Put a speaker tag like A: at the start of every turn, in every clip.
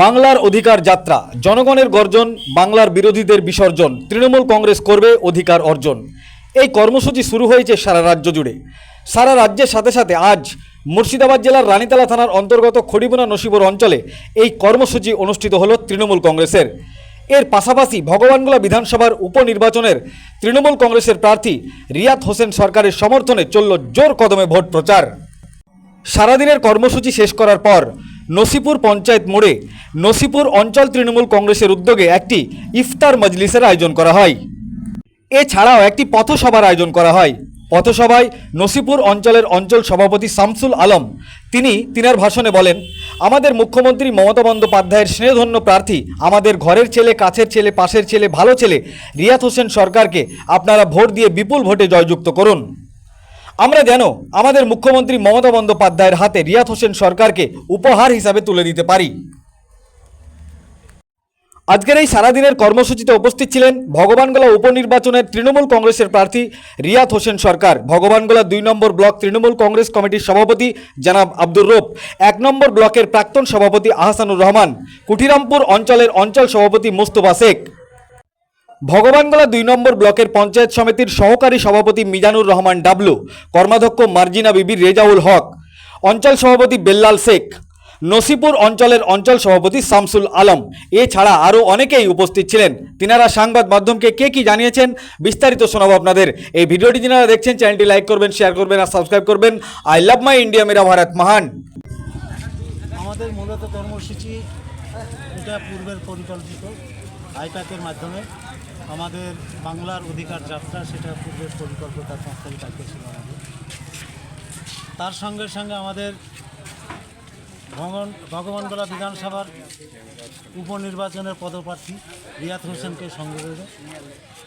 A: বাংলার অধিকার যাত্রা, জনগণের গর্জন, বাংলার বিরোধীদের বিসর্জন, তৃণমূল কংগ্রেস করবে অধিকার অর্জন। এই কর্মসূচি শুরু হয়েছে সারা রাজ্য জুড়ে। সারা রাজ্যের সাথে সাথে আজ মুর্শিদাবাদ জেলার রানীতলা থানার অন্তর্গত খড়িবোনা নসিপুর অঞ্চলে এই কর্মসূচি অনুষ্ঠিত হলো তৃণমূল কংগ্রেসের। এর পাশাপাশি ভগবানগোলা বিধানসভার উপনির্বাচনের তৃণমূল কংগ্রেসের প্রার্থী রিয়াত হোসেন সরকারের সমর্থনে চলল জোর কদমে ভোট প্রচার। সারাদিনের কর্মসূচি শেষ করার পর নসিপুর পঞ্চায়েত মোড়ে নসিপুর অঞ্চল তৃণমূল কংগ্রেসের উদ্যোগে একটি ইফতার মজলিসের আয়োজন করা হয়। এছাড়াও একটি পথসভার আয়োজন করা হয়। পথসভায় নসিপুর অঞ্চলের অঞ্চল সভাপতি শামসুল আলম তিনার ভাষণে বলেন, আমাদের মুখ্যমন্ত্রী মমতা বন্দ্যোপাধ্যায়ের স্নেহধন্য প্রার্থী, আমাদের ঘরের ছেলে, কাছের ছেলে, পাশের ছেলে, ভালো ছেলে রিয়াত হোসেন সরকারকে আপনারা ভোট দিয়ে বিপুল ভোটে জয়যুক্ত করুন। আমরা যেন আমাদের মুখ্যমন্ত্রী মমতা বন্দ্যোপাধ্যায়ের হাতে রিয়াত হোসেন সরকারকে উপহার হিসাবে তুলে দিতে পারি। আজকের এই সারাদিনের কর্মসূচিতে উপস্থিত ছিলেন ভগবানগোলা উপনির্বাচনের তৃণমূল কংগ্রেসের প্রার্থী রিয়াত হোসেন সরকার, ভগবানগোলা 2 নম্বর ব্লক তৃণমূল কংগ্রেস কমিটির সভাপতি জনাব আব্দুর রৌফ, 1 নম্বর ব্লকের প্রাক্তন সভাপতি আহসানুর রহমান, কুঠিরামপুর অঞ্চলের অঞ্চল সভাপতি মুস্তফা শেখ, ভগবানগোলা 2 নম্বর ব্লকের পঞ্চায়েত সমিতির সহকারী সভাপতি মিজানুর রহমান ডাবলু, কর্মাধ্যক্ষ মার্জিনা বিবি রেজাউল হক, অঞ্চল সভাপতি বেল্লাল শেখ, নসিপুর অঞ্চলের অঞ্চল সভাপতি শামসুল আলম। এছাড়া আরও অনেকেই উপস্থিত ছিলেন। তিনারা সংবাদ মাধ্যমকে কে কি জানিয়েছেন বিস্তারিত শোনাবো আপনাদের। এই ভিডিওটি যারা দেখছেন চ্যানেলটি লাইক করবেন, শেয়ার করবেন আর সাবস্ক্রাইব করবেন। আই লাভ মাই ইন্ডিয়া, মেরা ভারত মহান।
B: আমাদের মূলত কর্মসূচি এটা পূর্বের পরিকল্পিত আইপ্যাকের মাধ্যমে আমাদের বাংলার অধিকার যাত্রা, সেটা পূর্বের পরিকল্পিত 5 তারিখ আজকে ছিল আমাদের। তার সঙ্গে সঙ্গে আমাদের ভগবানগোলা বিধানসভার উপনির্বাচনের পদপ্রার্থী রিয়াত হোসেনকে সঙ্গে করে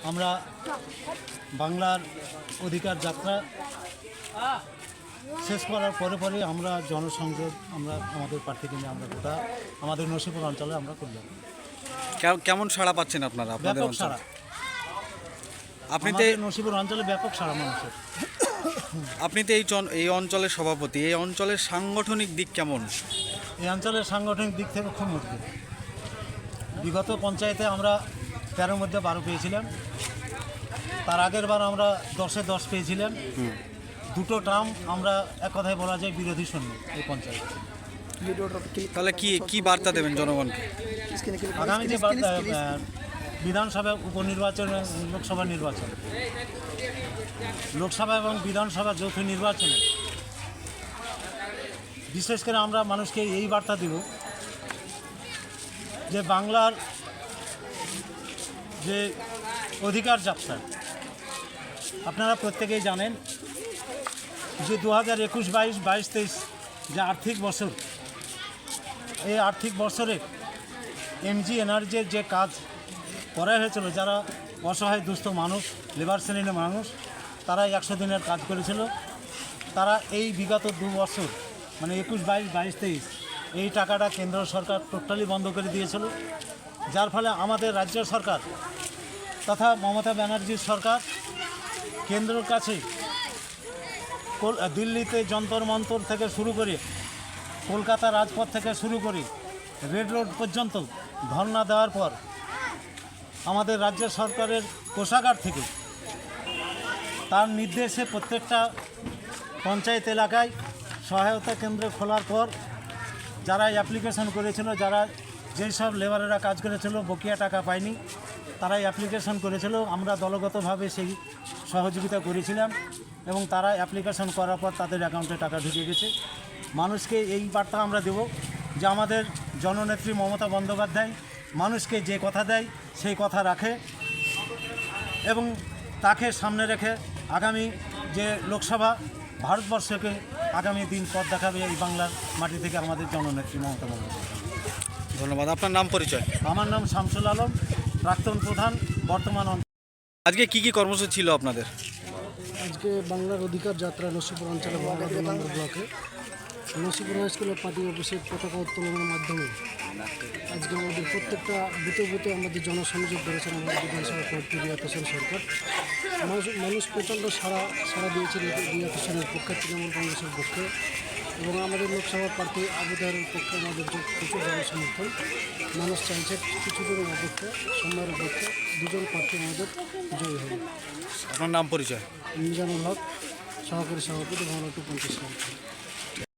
B: আমরা বাংলার অধিকার যাত্রা শেষ করার পরে আমরা জনসংযোগ আমাদের প্রার্থীকে নিয়ে আমরা গোটা আমাদের নসিপুর অঞ্চলে আমরা করলাম।
A: কেমন সাড়া পাচ্ছেন আপনারা?
B: ব্যাপক সাড়া, আপনি তো নসিপুর অঞ্চলে ব্যাপক সাড়া মানুষের।
A: আপনি তো এই অঞ্চলের সভাপতি, এই অঞ্চলের সাংগঠনিক দিক কেমন?
B: এই অঞ্চলের সাংগঠনিক দিক থেকে খুব মজবুত। বিগত পঞ্চায়েতে আমরা 13 মধ্যে 12 পেয়েছিলাম। তার আগের বার আমরা 10-এ 10 পেয়েছিলাম। 2টো টার্ম আমরা এক কথায় বলা যায় বিরোধী শূন্য এই পঞ্চায়েতে।
A: তাহলে কি বার্তা দেবেন জনগণকে?
B: আগামী যে বিধানসভা উপনির্বাচন, লোকসভা নির্বাচন, লোকসভা এবং বিধানসভা যৌথ নির্বাচনে বিশেষ করে আমরা মানুষকে এই বার্তা দেব যে বাংলার যে অধিকার যাত্রা, আপনারা প্রত্যেকেই জানেন যে 2021-22, 22-23 যে আর্থিক বছর, এই আর্থিক বছরে এমজি এনার্জির যে কাজ করা হয়েছিল, যারা অসহায় দুস্থ মানুষ, লেবার শ্রেণীর মানুষ, তারা 100 দিনের কাজ করেছিল। তারা এই বিগত 2 বছর মানে 21-22, 22-23 এই টাকাটা কেন্দ্র সরকার টোটালি বন্ধ করে দিয়েছিল, যার ফলে আমাদের রাজ্য সরকার তথা মমতা ব্যানার্জির সরকার কেন্দ্রের কাছে দিল্লিতে যন্তর মন্তর থেকে শুরু করে কলকাতা রাজপথ থেকে শুরু করে রেড রোড পর্যন্ত ধর্ণা দেওয়ার পর আমাদের রাজ্য সরকারের কোষাগার থেকে তার নির্দেশে প্রত্যেকটা পঞ্চায়েত এলাকায় সহায়তা কেন্দ্র খোলার পর যারা অ্যাপ্লিকেশন করেছিল, যারা যেই সব লেবারেরা কাজ করেছিল বকেয়া টাকা পায়নি, তারাই অ্যাপ্লিকেশন করেছিল। আমরা দলগতভাবে সেই সহযোগিতা করেছিলাম এবং তারা অ্যাপ্লিকেশন করার পর তাদের অ্যাকাউন্টে টাকা ঢুকে গেছে। মানুষকে এই বার্তা আমরা দেব যে আমাদের জননেত্রী মমতা বন্দ্যোপাধ্যায় মানুষকে যে কথা দেয় সেই কথা রাখে এবং তাকে সামনে রেখে আগামী যে লোকসভা, ভারতবর্ষকে আগামী দিন পথ দেখাবে এই বাংলার মাটি থেকে আমাদের জননেত্রী মমতা বন্দ্যোপাধ্যায়।
A: ধন্যবাদ। আপনার নাম পরিচয়?
B: আমার নাম শামসুল আলম, প্রাক্তন প্রধান, বর্তমান।
A: আজকে কি কর্মসূচি ছিল আপনাদের?
C: আজকে বাংলার অধিকার যাত্রা নসিপুর অঞ্চলে বাংলা 2 নম্বর ব্লকে নসিপুর হাই স্কুলের পার্টি অফিসের পতাকা উত্তোলনের মাধ্যমে আজকে আমাদের প্রত্যেকটা বুথে বুথে আমাদের জনসংযোগ করেছেন আমাদের বিধানসভা প্রার্থী রিয়াত হোসেন সরকার। মানুষ প্রচণ্ড সাড়া দিয়েছে রিয়াত হোসেনের পক্ষে, তৃণমূল কংগ্রেসের পক্ষে। এবং আমাদের লোকসভা প্রার্থী আবুদারের পক্ষে আমাদের যে প্রচুর জনসমর্থন, মানুষ চাইছে কিছুদিনের অপেক্ষা, সময়ের অপেক্ষা দুজন প্রার্থী আমাদের জয়ী হবে।
A: আপনার নাম পরিচয়?
C: মিজানুল হক, সহকারী সভাপতি, বাংলা 250